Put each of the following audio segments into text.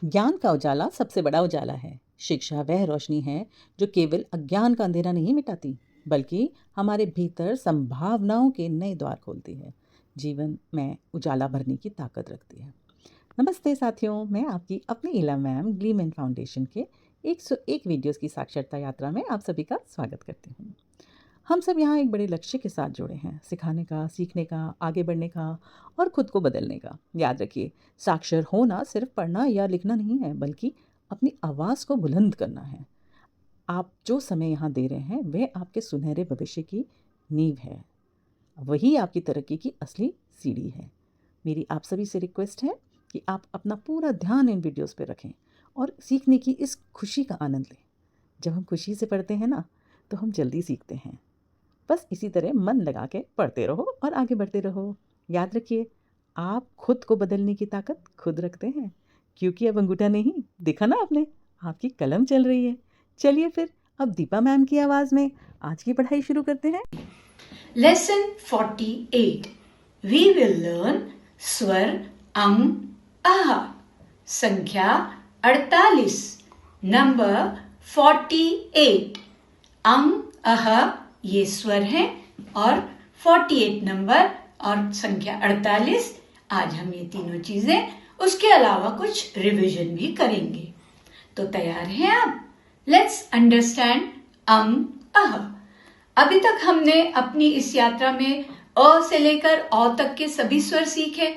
ज्ञान का उजाला सबसे बड़ा उजाला है। शिक्षा वह रोशनी है जो केवल अज्ञान का अंधेरा नहीं मिटाती, बल्कि हमारे भीतर संभावनाओं के नए द्वार खोलती है, जीवन में उजाला भरने की ताकत रखती है। नमस्ते साथियों, मैं आपकी अपनी इला मैम ग्लीमैन फाउंडेशन के 101 वीडियोस की साक्षरता यात्रा में आप सभी का स्वागत करती हूँ। हम सब यहाँ एक बड़े लक्ष्य के साथ जुड़े हैं, सिखाने का, सीखने का, आगे बढ़ने का और खुद को बदलने का। याद रखिए, साक्षर होना सिर्फ पढ़ना या लिखना नहीं है, बल्कि अपनी आवाज़ को बुलंद करना है। आप जो समय यहाँ दे रहे हैं वह आपके सुनहरे भविष्य की नींव है, वही आपकी तरक्की की असली सीढ़ी है। मेरी आप सभी से रिक्वेस्ट है कि आप अपना पूरा ध्यान इन वीडियोस पे रखें और सीखने की इस खुशी का आनंद लें। जब हम खुशी से पढ़ते हैं ना, तो हम जल्दी सीखते हैं। बस इसी तरह मन लगा के पढ़ते रहो और आगे बढ़ते रहो। याद रखिए, आप खुद को बदलने की ताकत खुद रखते हैं, क्योंकि अब अंगूठा नहीं, देखा ना आपने, आपकी कलम चल रही है। चलिए फिर अब दीपा मैम की आवाज़ में आज की पढ़ाई शुरू करते हैं। Lesson 48. We will learn स्वर आहा। संख्या 48, नंबर 48। आहा ये स्वर है और 48 नंबर और संख्या 48। आज हम ये तीनों चीजें, उसके अलावा कुछ रिवीजन भी करेंगे। तो तैयार हैं आप? लेट्स अंडरस्टैंड आहा। अभी तक हमने अपनी इस यात्रा में अ से लेकर औ तक के सभी स्वर सीखे।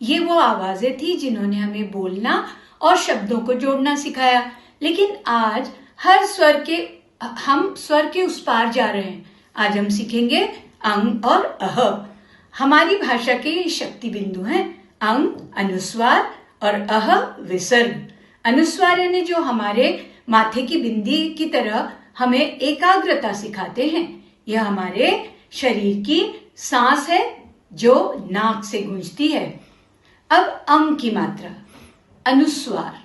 ये वो आवाजें थी जिन्होंने हमें बोलना और शब्दों को जोड़ना सिखाया। लेकिन आज हम स्वर के उस पार जा रहे हैं। आज हम सीखेंगे अंग और अह। हमारी भाषा के ये शक्ति बिंदु हैं। अंग अनुस्वार और अह विसर्ग। अनुस्वार यानी जो हमारे माथे की बिंदी की तरह हमें एकाग्रता सिखाते हैं। यह हमारे शरीर की सांस है जो नाक से गूंजती है। अब अंग की मात्रा। अनुस्वार,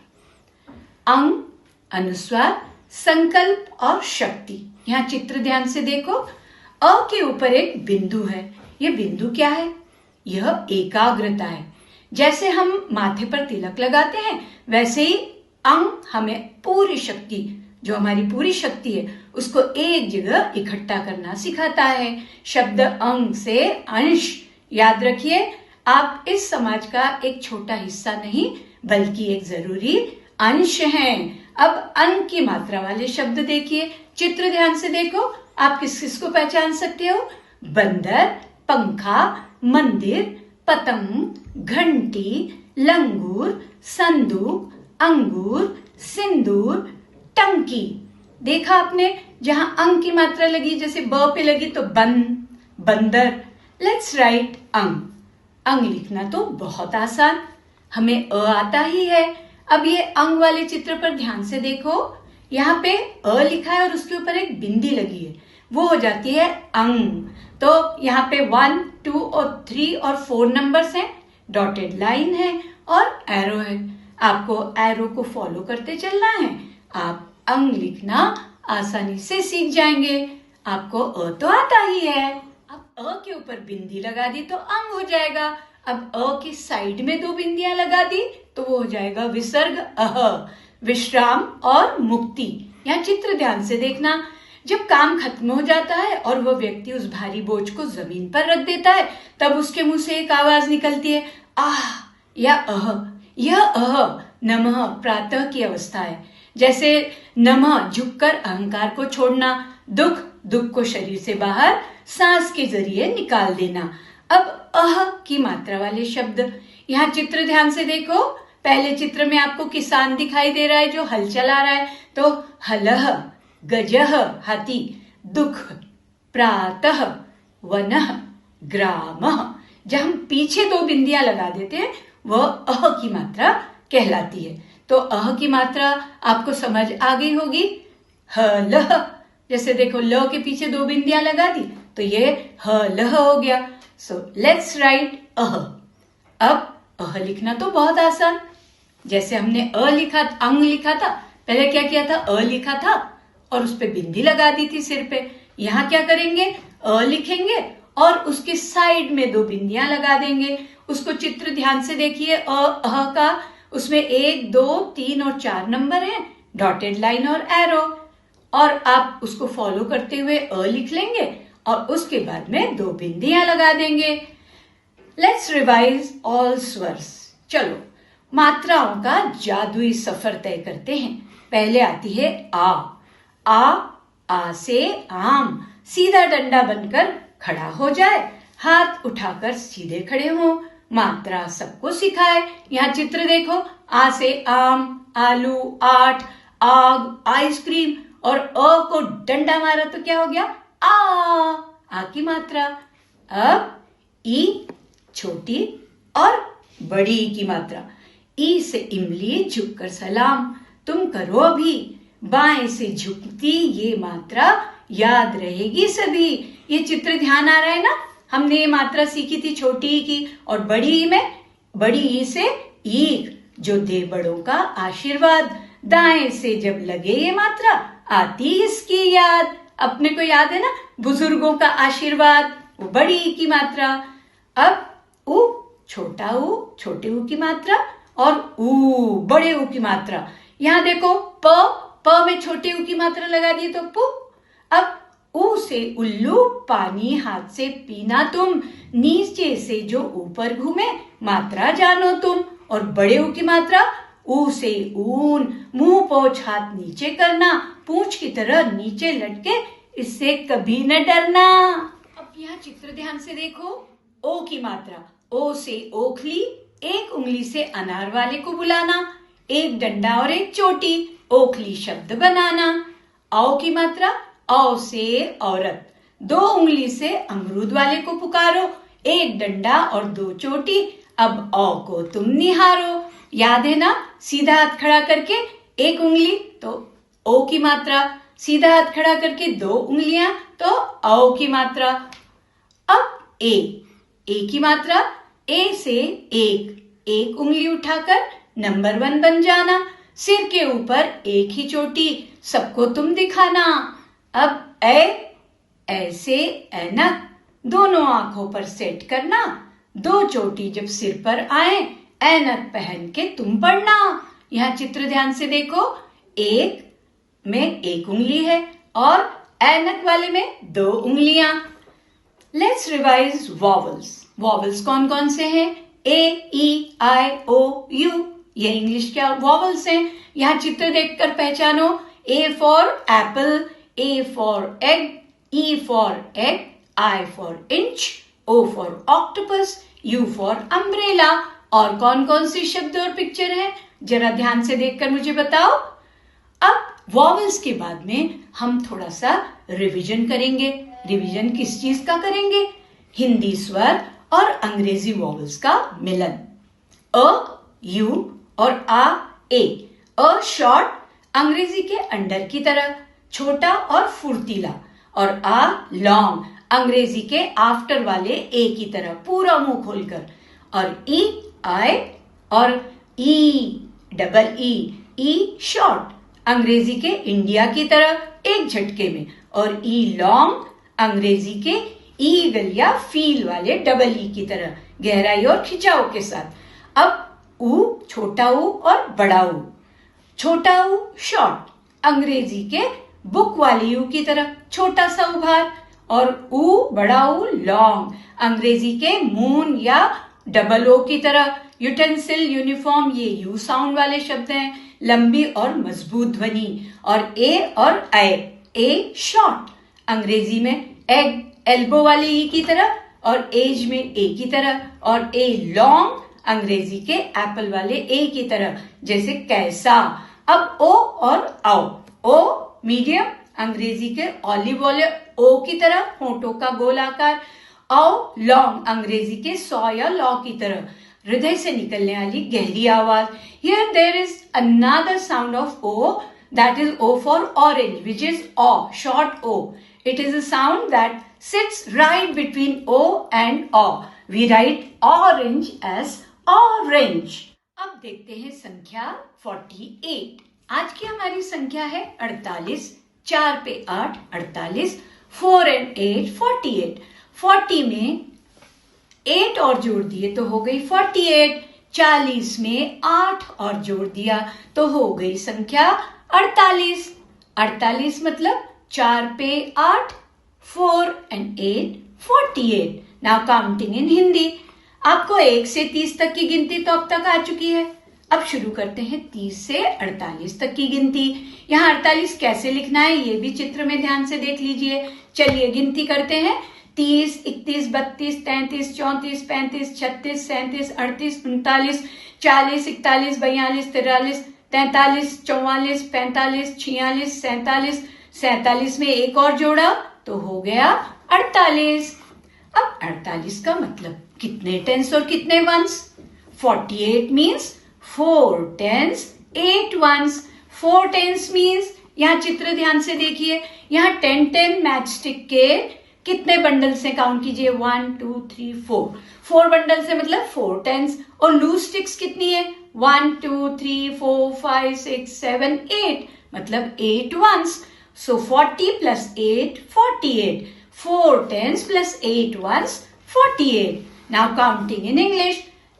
अंग, अनुस्वार, संकल्प और शक्ति। यहाँ चित्र ध्यान से देखो। अ के ऊपर एक बिंदु है। यह बिंदु क्या है? यह एकाग्रता है। जैसे हम माथे पर तिलक लगाते हैं, वैसे ही अंग हमें पूरी शक्ति, जो हमारी पूरी शक्ति है, उसको एक जगह इकट्ठा करना सिखाता है। शब्द अंग से अंश। याद रखिए, आप इस समाज का एक छोटा हिस्सा नहीं, बल्कि एक जरूरी अंश हैं। अब अंग की मात्रा वाले शब्द देखिए। चित्र ध्यान से देखो। आप किस किस को पहचान सकते हो? बंदर, पंखा, मंदिर, पतंग, घंटी, लंगूर, संदूक, अंगूर, सिंदूर, टंकी। देखा आपने? जहां अंग की मात्रा लगी, जैसे ब पे लगी तो बंदर। लेट्स राइट अंग। अंग लिखना तो बहुत आसान, हमें अ आता ही है। अब ये अंग वाले चित्र पर ध्यान से देखो। यहाँ पे अ लिखा है और उसके ऊपर एक बिंदी लगी है, वो हो जाती है अंग। तो यहाँ पे 1, 2 और 3 और 4 नंबर्स हैं, डॉटेड लाइन है और एरो है। आपको एरो को फॉलो करते चलना है। आप अंग लिखना आसानी से सीख जाएंगे। आपको अ तो आता ही है। अब अ के ऊपर बिंदी लगा दी तो अंग हो जाएगा। अब अ की साइड में 2 बिंदियां लगा दी तो वो हो जाएगा विसर्ग अह। विश्राम और मुक्ति। यहाँ चित्र ध्यान से देखना। जब काम खत्म हो जाता है और वह व्यक्ति उस भारी बोझ को जमीन पर रख देता है, तब उसके मुंह से एक आवाज निकलती है, आह या अह। यह अह नमः प्रातः की अवस्था है। जैसे नमः झुककर अहंकार को छोड़ना, दुख को शरीर से बाहर सांस के जरिए निकाल देना। अब अह की मात्रा वाले शब्द। यहाँ चित्र ध्यान से देखो। पहले चित्र में आपको किसान दिखाई दे रहा है जो हल चला रहा है, तो हलह, गजह हाथी, दुख, प्रातः, वनः, ग्रामः। जब हम पीछे 2 बिंदियां लगा देते हैं, वह अह की मात्रा कहलाती है। तो अह की मात्रा आपको समझ आ गई होगी। हलह, जैसे देखो ल के पीछे 2 बिंदियां लगा दी तो ये हलह हो गया। सो लेट्स राइट अह। अब अह लिखना तो बहुत आसान। जैसे हमने अंग लिखा था, पहले क्या किया था? अ लिखा था और उस पे बिंदी लगा दी थी सिर पे। यहाँ क्या करेंगे? अ लिखेंगे और उसके साइड में 2 बिंदियां लगा देंगे। उसको चित्र ध्यान से देखिए। अ अह का उसमें 1, 2, 3 और 4 नंबर हैं, डॉटेड लाइन और एरो, और आप उसको फॉलो करते हुए अ लिख लेंगे और उसके बाद में 2 बिंदियां लगा देंगे। Let's revise all swars. चलो मात्राओं का जादुई सफर तय करते हैं। पहले आती है आ से आम, सीधा डंडा बनकर खड़ा हो जाए, हाथ उठाकर सीधे खड़े हो, मात्रा सबको सिखाए। यहाँ चित्र देखो, आ से आम, आलू, 8, आग, आइसक्रीम, और अ को डंडा मारा तो क्या हो गया, आ की मात्रा। अब ई छोटी और बड़ी ई की मात्रा। ई से इमली, झुककर सलाम, तुम करो अभी, बाएं से झुकती ये मात्रा याद रहेगी सभी। ये चित्र ध्यान आ रहा है ना, हमने ये मात्रा सीखी थी छोटी ई की, और बड़ी ई में बड़ी ई से ईख, जो दे बड़ों का आशीर्वाद। दाएं से जब लगे ये मात्रा आती इसकी याद। अपने को याद है ना बुजुर्गों का आशीर्वाद, वो बड़ी ई की मात्रा। अब ऊ छोटा ऊ, छोटे ऊ की मात्रा, और ऊ बड़े ऊ की मात्रा। यहाँ देखो प में छोटे ऊ की मात्रा लगा दी तो पु। अब ऊ से उल्लू, पानी हाथ से पीना तुम, नीचे से जो ऊपर घूमे मात्रा जानो तुम। और बड़े ऊ की मात्रा, ऊ से ऊन, मुंह पोंछ हाथ नीचे करना, पूंछ की तरह नीचे लटके, इससे कभी न डरना। अब यहाँ चित्र ध्यान से देखो, ओ की मात्रा, ओ से ओखली, एक उंगली से अनार वाले को बुलाना, एक डंडा और एक चोटी, ओखली शब्द बनाना। औ की मात्रा, औ से औरत, 2 उंगली से अमरूद वाले को पुकारो, एक डंडा और 2 चोटी, अब औ को तुम निहारो। याद है ना, सीधा हाथ खड़ा करके एक उंगली तो ओ की मात्रा, सीधा हाथ खड़ा करके 2 उंगलियां तो औ की मात्रा। अब ए की मात्रा, ए से एक उंगली उठाकर नंबर 1 बन जाना, सिर के ऊपर एक ही चोटी, सबको तुम दिखाना। अब ऐसे ऐनक, दोनों आंखों पर सेट करना, 2 चोटी जब सिर पर आए ऐनक पहन के तुम पढ़ना। यहाँ चित्र ध्यान से देखो, एक में 1 उंगली है और ऐनक वाले में 2 उंगलियां। Let's revise vowels. वॉवल्स कौन कौन से हैं? A, E, I, O, U, ये इंग्लिश के वॉवल्स हैं। यहाँ चित्र देखकर पहचानो, A for apple, A for egg, E for egg, I for inch, O for octopus, U for umbrella. और कौन कौन सी शब्द और पिक्चर है, जरा ध्यान से देखकर मुझे बताओ। अब वॉवल्स के बाद में हम थोड़ा सा रिवीजन करेंगे। रिवीजन किस चीज का करेंगे? हिंदी स्वर और अंग्रेजी वॉवल्स का मिलन। अ, यू और आ, ए। अ शॉर्ट, अंग्रेजी के अंडर की तरह, छोटा और फुर्तीला, और आ लॉन्ग, अंग्रेजी के आफ्टर वाले ए की तरह, पूरा मुंह खोलकर। और ई आई और ई डबल ई शॉर्ट, अंग्रेजी के इंडिया की तरह एक झटके में, और ई लॉन्ग, अंग्रेजी के ईगल या फील वाले डबल ई की तरह, गहराई और खिंचाव के साथ। अब ऊ छोटा ऊ और बड़ा ऊ। छोटा ऊ शॉर्ट, अंग्रेजी के बुक वाली यू की तरह, छोटा सा उभार, और ऊ बड़ा ऊ लॉन्ग, अंग्रेजी के मून या डबल ओ की तरह। यूटेंसिल, यूनिफॉर्म, ये यू साउंड वाले शब्द हैं, लंबी और मजबूत ध्वनि। और ए और ए शॉर्ट, अंग्रेजी में एग, एल्बो वाले ई की तरह, और एज में ए की तरह, और ए लॉन्ग, अंग्रेजी के एप्पल वाले ए की तरह, जैसे कैसा। अब ओ और आओ। ओ मीडियम, अंग्रेजी के ऑलिव वाले ओ की तरह, होंठों का गोल आकार। आओ लॉन्ग, अंग्रेजी के सॉ या लॉ की तरह, हृदय से निकलने वाली गहरी आवाज। Here there is another sound of O, that is O for orange, which is aw, short O. It is a sound that sits right between O and O. We write orange as orange. अब देखते हैं संख्या 48. आज की हमारी संख्या है 48. 4 पे 8 48, 4 and 8 48. 40 में 8 और जोड़ दिए तो हो गई 48. 40 में 8 और जोड़ दिया तो हो गई संख्या 48। 48 मतलब 4 पे 8, 4 and 8, 48। Now counting in Hindi. आपको 1 से 30 तक की गिनती तो अब तक आ चुकी है। अब शुरू करते हैं 30 से 48 तक की गिनती। यहाँ 48 कैसे लिखना है ये भी चित्र में ध्यान से देख लीजिए। चलिए गिनती करते हैं। 30, 31, 32, 33, 34, 35, 36, 37, 38, 39, 40, 41, 42, 43, 43, 44, 45, 46, 47, 47 में एक और जोड़ा तो हो गया 48। अब 48 का मतलब कितने टेंस और कितने ones? 48 means 4 tens, 8 ones। 4 tens means, यहाँ चित्र ध्यान से देखिए, यहाँ 10 मैच स्टिक के कितने बंडल से काउंट कीजिए? 1 2 3 4। 4 बंडल से मतलब 4 टेंस। और लूज स्टिक्स कितनी है? 1 2 3 4 5 6 7 8 मतलब 8 ones। So 40 plus 8, 48। 4 tens plus 8 ones, 48। Now counting in English.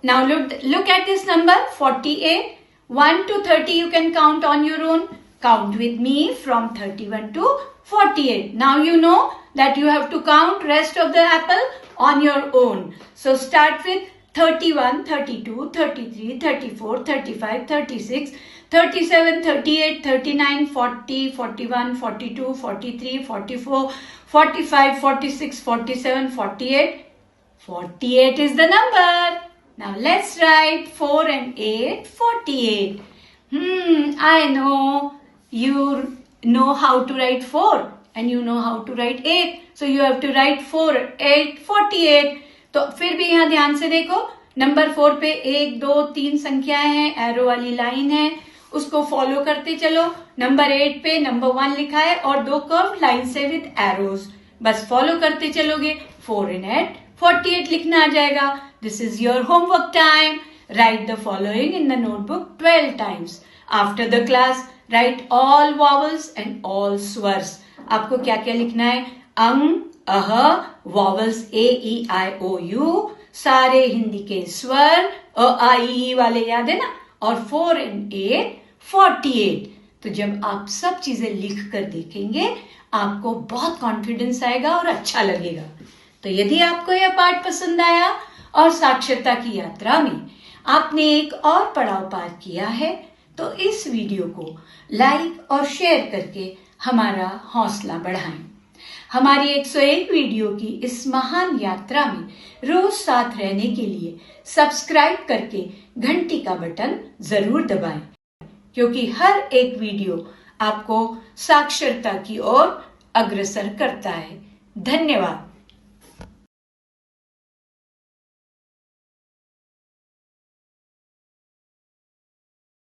Now look at this number 48. 1 to 30 you can count on your own. Count with me from 31 to 48. Now you know that you have to count rest of the apple on your own. So start with 31, 32, 33, 34, 35, 36, 37, 38, 39, 40, 41, 42, 43, 44, 45, 46, 47, 48. 48 is the number. Now let's write 4 and 8, 48. I know you know how to write 4 and you know how to write 8. So you have to write 4, 8, 48. तो फिर भी यहाँ ध्यान से देखो, number 4 पे 1, 2, 3 संख्याएं हैं, एरो वाली लाइन है, उसको फॉलो करते चलो। नंबर 8 पे नंबर 1 लिखा है और 2 कर्व लाइन से विद एरोज, बस फॉलो करते चलोगे। 4 and 8, 48 लिखना आ जाएगा। This is your homework time. Write the following in the notebook 12 times. After the class, write all vowels and all swars. आपको क्या क्या लिखना है? अंग, अह, vowels A, E, I, O, U, सारे हिंदी के स्वर, अ, आ, ई वाले याद है ना? और 4 and 8, 48। तो जब आप सब चीजें लिख कर देखेंगे, आपको बहुत कॉन्फिडेंस आएगा और अच्छा लगेगा। तो यदि आपको यह पाठ पसंद आया और साक्षरता की यात्रा में आपने एक और पड़ाव पार किया है, तो इस वीडियो को लाइक और शेयर करके हमारा हौसला बढ़ाएं। हमारी 101 वीडियो की इस महान यात्रा में रोज साथ रहने के लिए सब्सक्राइब करके घंटी का बटन जरूर दबाएं, क्योंकि हर एक वीडियो आपको साक्षरता की ओर अग्रसर करता है। धन्यवाद।